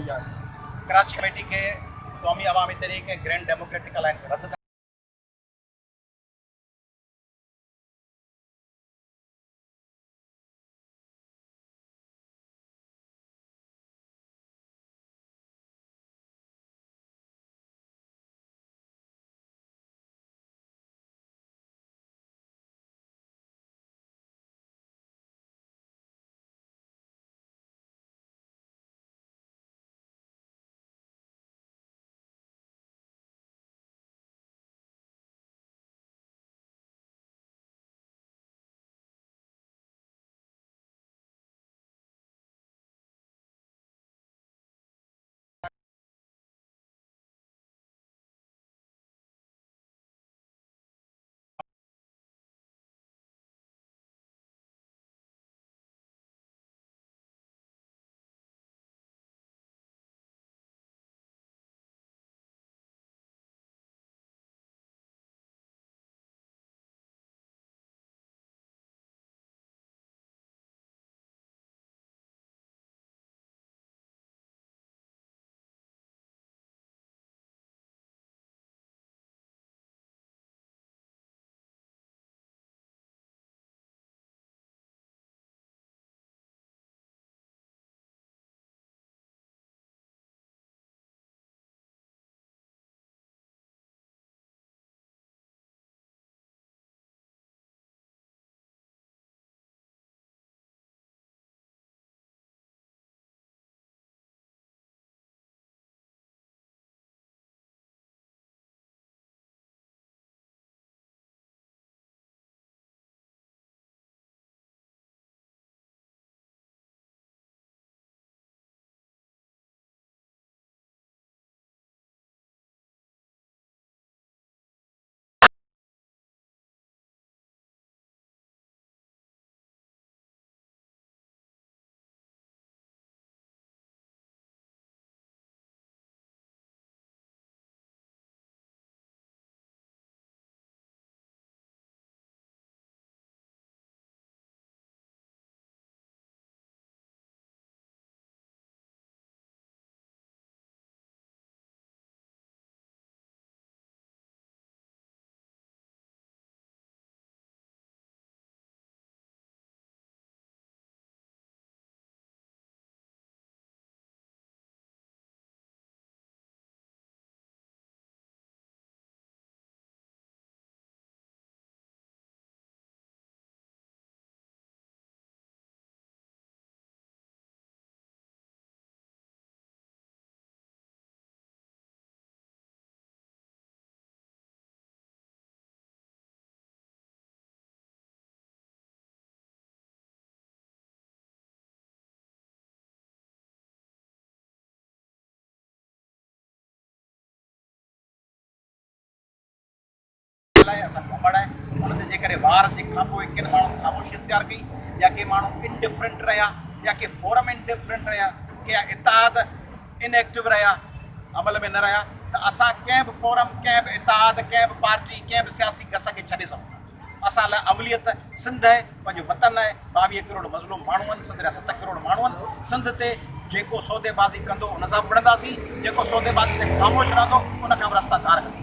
Karachi committee के क़ौमी अवामी तहरीक grand democratic alliance रद्द घुमण उन वार जे खां किन माण्हू ख़ामोशी इख्तियार कई या के माण्हू इनडिफरेंट रहा या के फोरम इनडिफरेंट रहा के इतिहाद इनएक्टिव रहा अमल में न रहा तो असां कंहिं बि फोरम कंहिं बि इतिहाद कंहिं बि पार्टी कंहिं बि सियासी गस खे छॾे सघूं असां लाइ अमलियत सिंध आहे पंहिंजो वतन आहे 22 करोड़ मज़लूम माण्हू आहिनि सिंध जा 7 करोड़ माण्हू आहिनि सिंध ते जेको सौदेबाज़ी कंदो उन सां बि विढ़ंदासीं जेको सौदेबाज़ी ते ख़ामोश रहंदो उन खां बि रस्ता ठार कंदासीं।